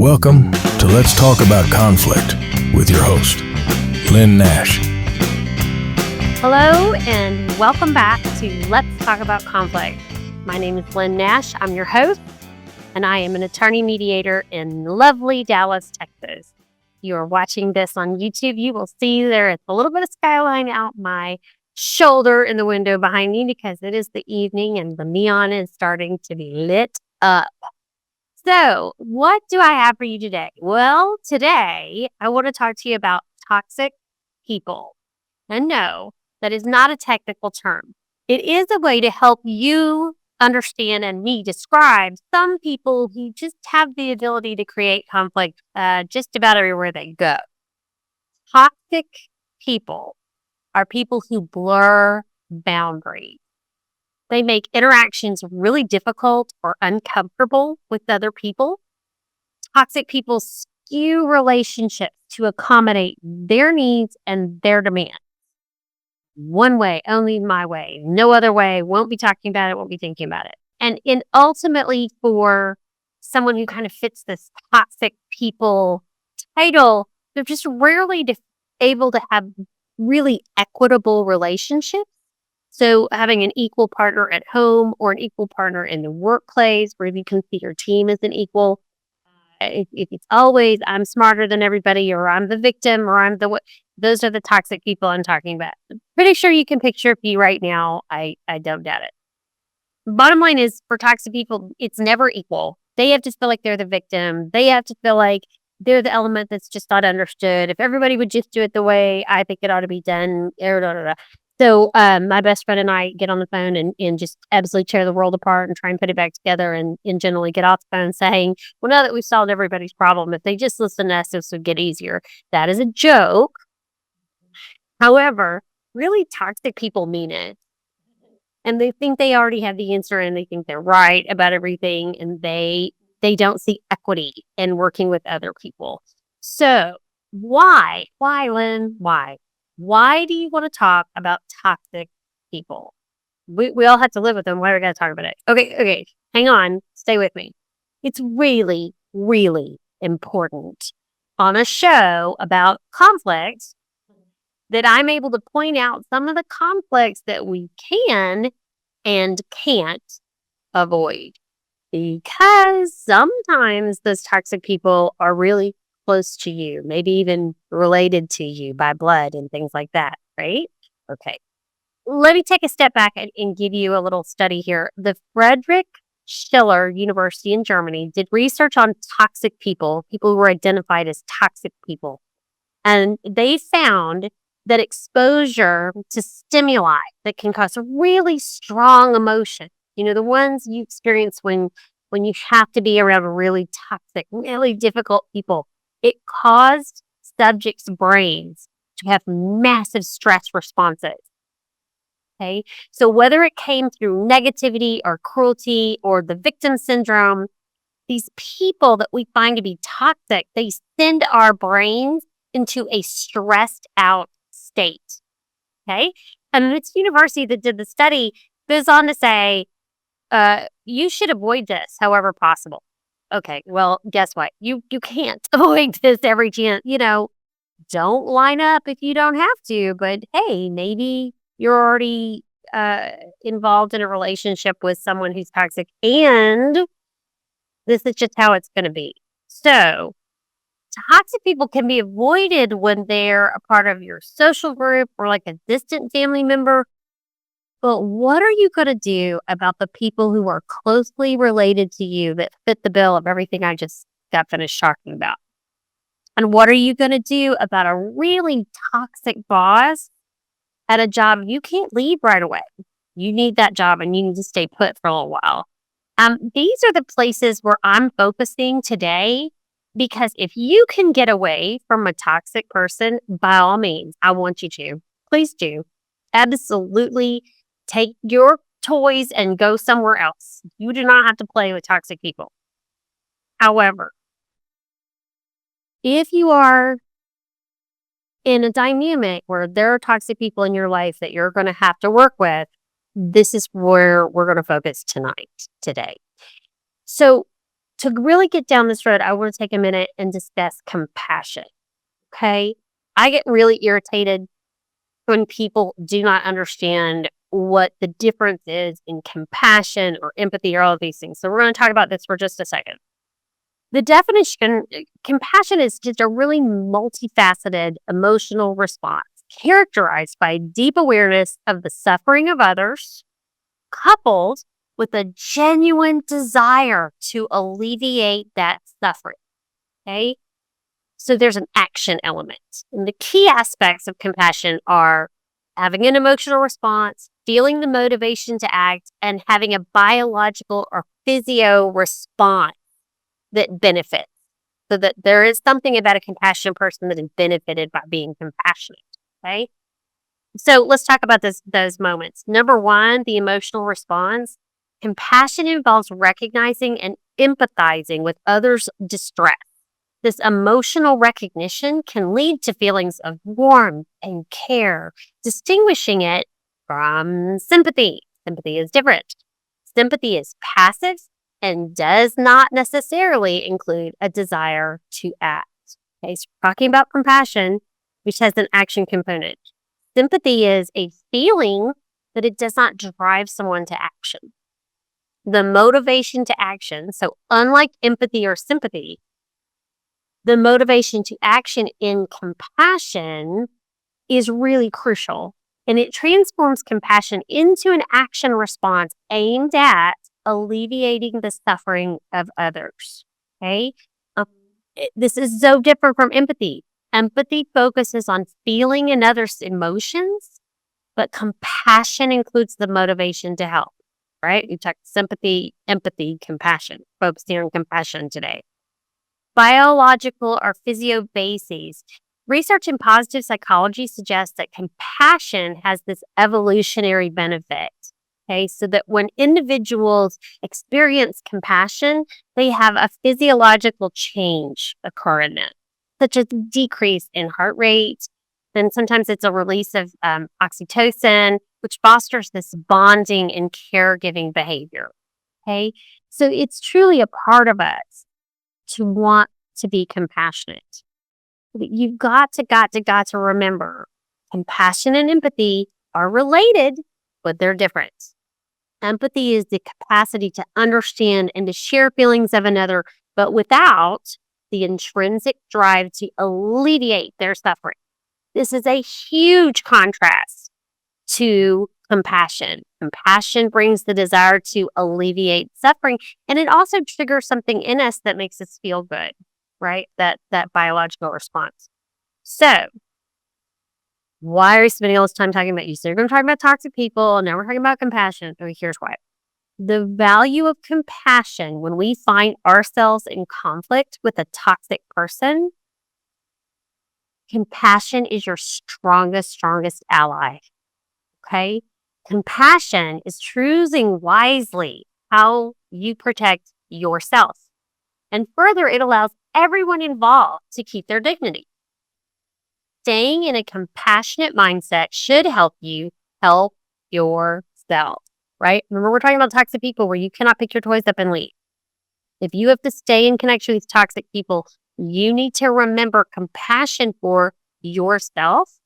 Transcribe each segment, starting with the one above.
Welcome to Let's Talk About Conflict with your host, Lynne Nash. Hello and welcome back to Let's Talk About Conflict. My name is Lynne Nash. I'm your host, and I am an attorney mediator in lovely Dallas, Texas. If you are watching this on YouTube, you will see there is a little bit of skyline out my shoulder in the window behind me because it is the evening and the neon is starting to be lit up. So, what do I have for you today? Well, today I want to talk to you about toxic people. And no, that is not a technical term. It is a way to help you understand and me describe some people who just have the ability to create conflict just about everywhere they go. Toxic people are people who blur boundaries. They make interactions really difficult or uncomfortable with other people. Toxic people skew relationships to accommodate their needs and their demands. One way, only my way, no other way, won't be talking about it, won't be thinking about it. And ultimately for someone who kind of fits this toxic people title, they're just rarely able to have really equitable relationships. So having an equal partner at home or an equal partner in the workplace where you can see your team as an equal. If it's always, I'm smarter than everybody, or I'm the victim, or I'm the what, those are the toxic people I'm talking about. I'm pretty sure you can picture a few right now. I don't doubt it. Bottom line is, for toxic people, it's never equal. They have to feel like they're the victim. They have to feel like they're the element that's just not understood. If everybody would just do it the way I think it ought to be done. So my best friend and I get on the phone and just absolutely tear the world apart and try and put it back together and generally get off the phone saying, well, now that we've solved everybody's problem, if they just listen to us, this would get easier. That is a joke. However, really toxic people mean it. And they think they already have the answer and they think they're right about everything. And they don't see equity in working with other people. So why, Lynn? Why? Why do you want to talk about toxic people? We all have to live with them. Why are we going to talk about it? Okay. Hang on. Stay with me. It's really, really important on a show about conflict that I'm able to point out some of the conflicts that we can and can't avoid. Because sometimes those toxic people are really close to you, maybe even related to you by blood and things like that, right? Okay. Let me take a step back and give you a little study here. The Friedrich Schiller University in Germany did research on toxic people who were identified as toxic people. And they found that exposure to stimuli that can cause really strong emotion, the ones you experience when you have to be around really toxic, really difficult people, it caused subjects' brains to have massive stress responses. Okay. So whether it came through negativity or cruelty or the victim syndrome, these people that we find to be toxic, they send our brains into a stressed out state. Okay. And this university that did the study goes on to say, you should avoid this however possible. Okay, well, guess what? You can't avoid this every chance. Don't line up if you don't have to. But hey, maybe you're already involved in a relationship with someone who's toxic, and this is just how it's going to be. So, toxic people can be avoided when they're a part of your social group or like a distant family member. But what are you going to do about the people who are closely related to you that fit the bill of everything I just got finished talking about? And what are you going to do about a really toxic boss at a job you can't leave right away? You need that job and you need to stay put for a little while. These are the places where I'm focusing today, because if you can get away from a toxic person, by all means, I want you to. Please do. Absolutely. Take your toys and go somewhere else. You do not have to play with toxic people. However, if you are in a dynamic where there are toxic people in your life that you're going to have to work with, this is where we're going to focus today. So to really get down this road, I want to take a minute and discuss compassion. Okay. I get really irritated when people do not understand what the difference is in compassion or empathy or all of these things. So we're going to talk about this for just a second. The definition, compassion is just a really multifaceted emotional response characterized by deep awareness of the suffering of others, coupled with a genuine desire to alleviate that suffering. Okay. So there's an action element. And the key aspects of compassion are having an emotional response, feeling the motivation to act, and having a biological or physio response that benefits. So that there is something about a compassionate person that is benefited by being compassionate. Okay. So let's talk about those moments. Number one, the emotional response. Compassion involves recognizing and empathizing with others' distress. This emotional recognition can lead to feelings of warmth and care, distinguishing it from sympathy. Sympathy is different. Sympathy is passive and does not necessarily include a desire to act. Okay, so we're talking about compassion, which has an action component. Sympathy is a feeling, but it does not drive someone to action. The motivation to action, so unlike empathy or sympathy, the motivation to action in compassion is really crucial, and it transforms compassion into an action response aimed at alleviating the suffering of others. Okay? This is so different from empathy. Empathy focuses on feeling another's emotions, but compassion includes the motivation to help, right? You talk sympathy, empathy, compassion, focusing on compassion today. Biological or physio bases. Research in positive psychology suggests that compassion has this evolutionary benefit. Okay, so that when individuals experience compassion, they have a physiological change occur in them, such as decrease in heart rate. Then sometimes it's a release of oxytocin, which fosters this bonding and caregiving behavior. Okay, so it's truly a part of us to want to be compassionate. You've got to remember compassion and empathy are related, but they're different. Empathy is the capacity to understand and to share feelings of another, but without the intrinsic drive to alleviate their suffering. This is a huge contrast to compassion. Compassion brings the desire to alleviate suffering, and it also triggers something in us that makes us feel good, right? That biological response. So, why are we spending all this time talking about you? So, you're going to talk about toxic people, and now we're talking about compassion. So here's why. The value of compassion when we find ourselves in conflict with a toxic person, compassion is your strongest ally. Okay? Compassion is choosing wisely how you protect yourself. And further, it allows everyone involved to keep their dignity. Staying in a compassionate mindset should help you help yourself, right? Remember, we're talking about toxic people where you cannot pick your toys up and leave. If you have to stay in connection with toxic people, you need to remember compassion for yourself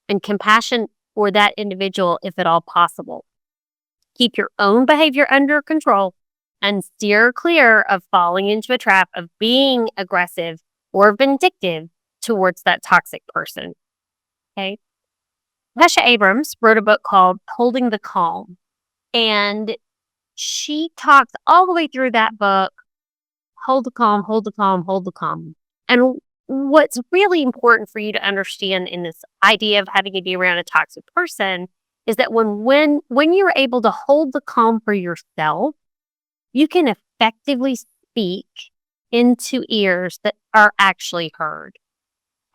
and compassion for that individual if at all possible. Keep your own behavior under control and steer clear of falling into a trap of being aggressive or vindictive towards that toxic person. Okay. Tasha Abrams wrote a book called Holding the Calm, and she talks all the way through that book, hold the calm, hold the calm, hold the calm. And what's really important for you to understand in this idea of having to be around a toxic person is that when you're able to hold the calm for yourself, you can effectively speak into ears that are actually heard.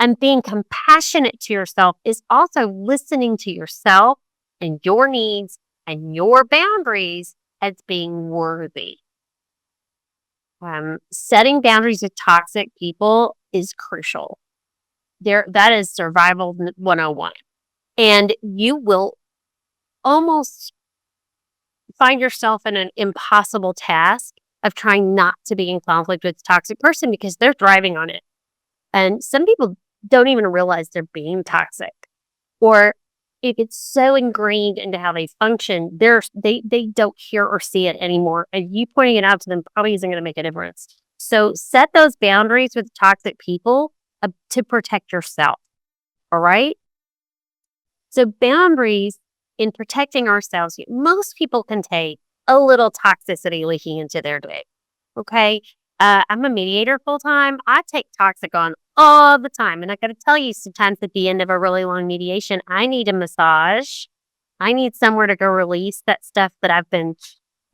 And being compassionate to yourself is also listening to yourself and your needs and your boundaries as being worthy. Setting boundaries with toxic people is crucial. That is survival 101. And you will almost find yourself in an impossible task of trying not to be in conflict with a toxic person because they're thriving on it. And some people don't even realize they're being toxic. Or if it's so ingrained into how they function, they don't hear or see it anymore. And you pointing it out to them probably isn't going to make a difference. So set those boundaries with toxic people to protect yourself. All right? So boundaries in protecting ourselves, most people can take a little toxicity leaking into their day. Okay? I'm a mediator full time. I take toxic on all the time. And I got to tell you, sometimes at the end of a really long mediation, I need a massage. I need somewhere to go release that stuff that I've been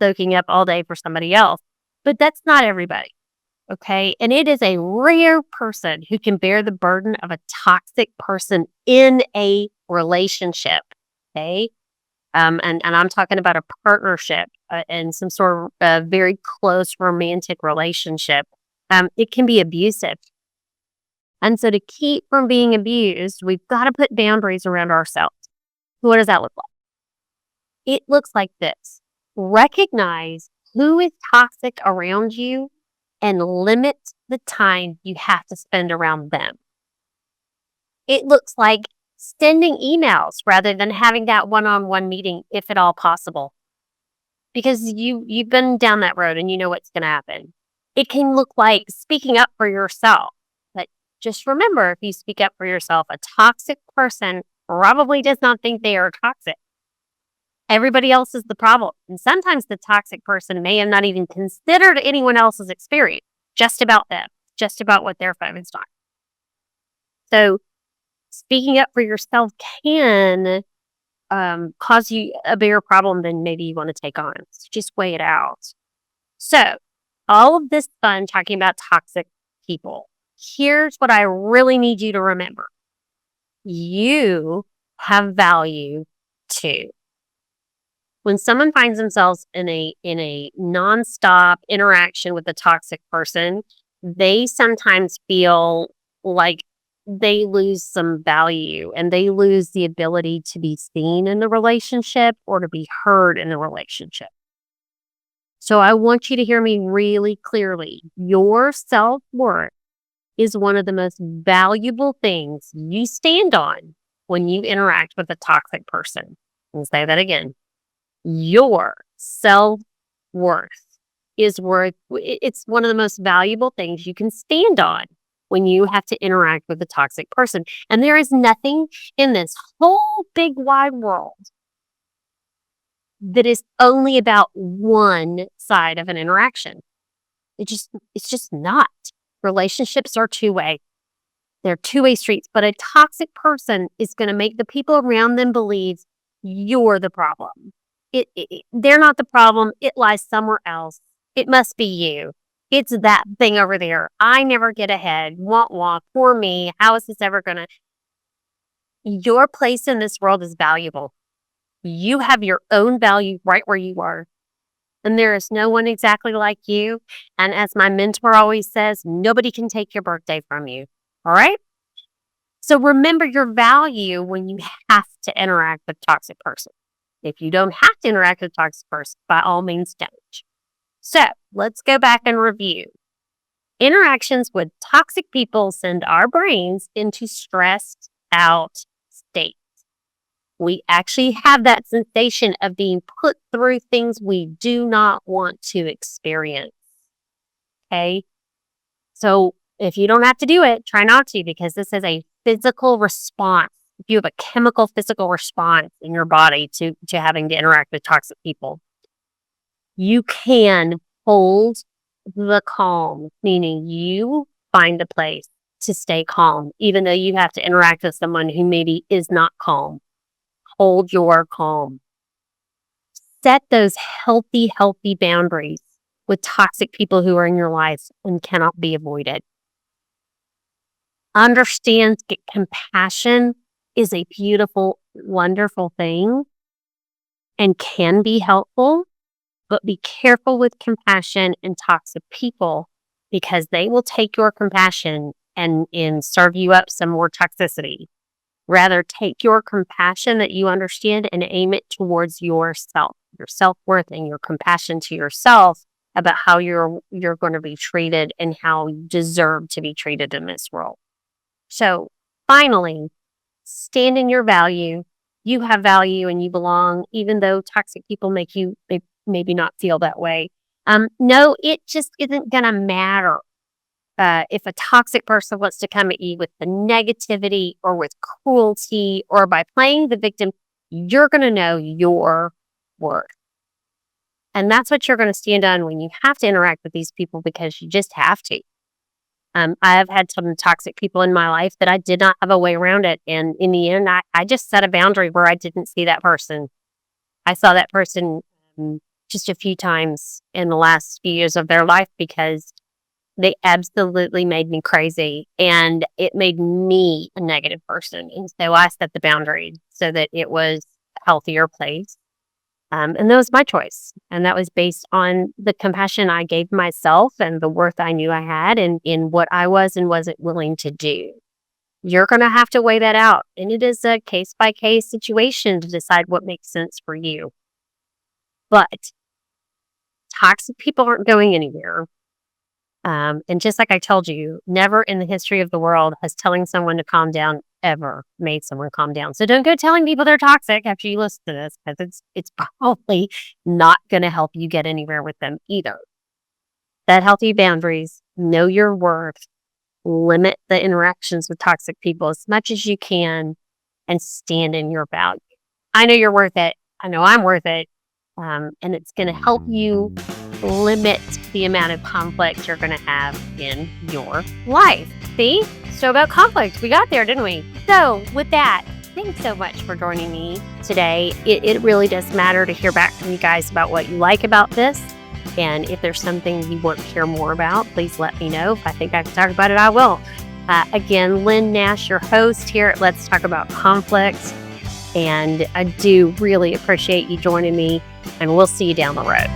soaking up all day for somebody else. But that's not everybody. Okay. And it is a rare person who can bear the burden of a toxic person in a relationship. Okay. And I'm talking about a partnership and some sort of very close romantic relationship. It can be abusive. And so to keep from being abused, we've got to put boundaries around ourselves. What does that look like? It looks like this. Recognize who is toxic around you and limit the time you have to spend around them. It looks like sending emails rather than having that one-on-one meeting, if at all possible. Because you've been down that road and you know what's going to happen. It can look like speaking up for yourself. But just remember, if you speak up for yourself, a toxic person probably does not think they are toxic. Everybody else is the problem. And sometimes the toxic person may have not even considered anyone else's experience, just about them, just about what they're focused on. So speaking up for yourself can cause you a bigger problem than maybe you want to take on. So just weigh it out. So all of this fun talking about toxic people, here's what I really need you to remember. You have value too. When someone finds themselves in a nonstop interaction with a toxic person, they sometimes feel like they lose some value and they lose the ability to be seen in the relationship or to be heard in the relationship. So I want you to hear me really clearly. Your self-worth is one of the most valuable things you stand on when you interact with a toxic person. I'll say that again. Your self-worth it's one of the most valuable things you can stand on when you have to interact with a toxic person. And there is nothing in this whole big wide world that is only about one side of an interaction. It's just not. Relationships are two-way. They're two-way streets, but a toxic person is going to make the people around them believe you're the problem. They're not the problem. It lies somewhere else. It must be you. It's that thing over there. I never get ahead. Wah, poor me. How is this ever going to? Your place in this world is valuable. You have your own value right where you are. And there is no one exactly like you. And as my mentor always says, nobody can take your birthday from you. All right? So remember your value when you have to interact with a toxic person. If you don't have to interact with a toxic person, by all means don't. So let's go back and review. Interactions with toxic people send our brains into stressed out states. We actually have that sensation of being put through things we do not want to experience. Okay? So if you don't have to do it, try not to, because this is a physical response. If you have a chemical physical response in your body to having to interact with toxic people, you can hold the calm, meaning you find a place to stay calm, even though you have to interact with someone who maybe is not calm. Hold your calm. Set those healthy boundaries with toxic people who are in your life and cannot be avoided. Understand that compassion is a beautiful, wonderful thing and can be helpful, but be careful with compassion and toxic people, because they will take your compassion and serve you up some more toxicity. Rather, take your compassion that you understand and aim it towards yourself, your self-worth, and your compassion to yourself, about how you're going to be treated and how you deserve to be treated in this world. So finally, stand in your value. You have value and you belong, even though toxic people make you maybe not feel that way. No, it just isn't going to matter. If a toxic person wants to come at you with the negativity or with cruelty or by playing the victim, you're going to know your worth. And that's what you're going to stand on when you have to interact with these people, because you just have to. I've had some toxic people in my life that I did not have a way around it. And in the end, I just set a boundary where I didn't see that person. I saw that person just a few times in the last few years of their life because they absolutely made me crazy and it made me a negative person. And so I set the boundary so that it was a healthier place. And that was my choice. And that was based on the compassion I gave myself and the worth I knew I had and in what I was and wasn't willing to do. You're going to have to weigh that out. And it is a case-by-case situation to decide what makes sense for you. But toxic people aren't going anywhere. And just like I told you, never in the history of the world has telling someone to calm down ever made someone calm down. So don't go telling people they're toxic after you listen to this, because it's probably not going to help you get anywhere with them either. Set healthy boundaries, know your worth, limit the interactions with toxic people as much as you can, and stand in your value. I know you're worth it. I know I'm worth it. And it's going to help you limit the amount of conflict you're going to have in your life. See? So about conflict, we got there, didn't we? So with that, thanks so much for joining me today. It really does matter to hear back from you guys about what you like about this. And if there's something you want to hear more about, please let me know. If I think I can talk about it, I will. Again, Lynne Nash, your host here at Let's Talk About Conflict. And I do really appreciate you joining me, and we'll see you down the road.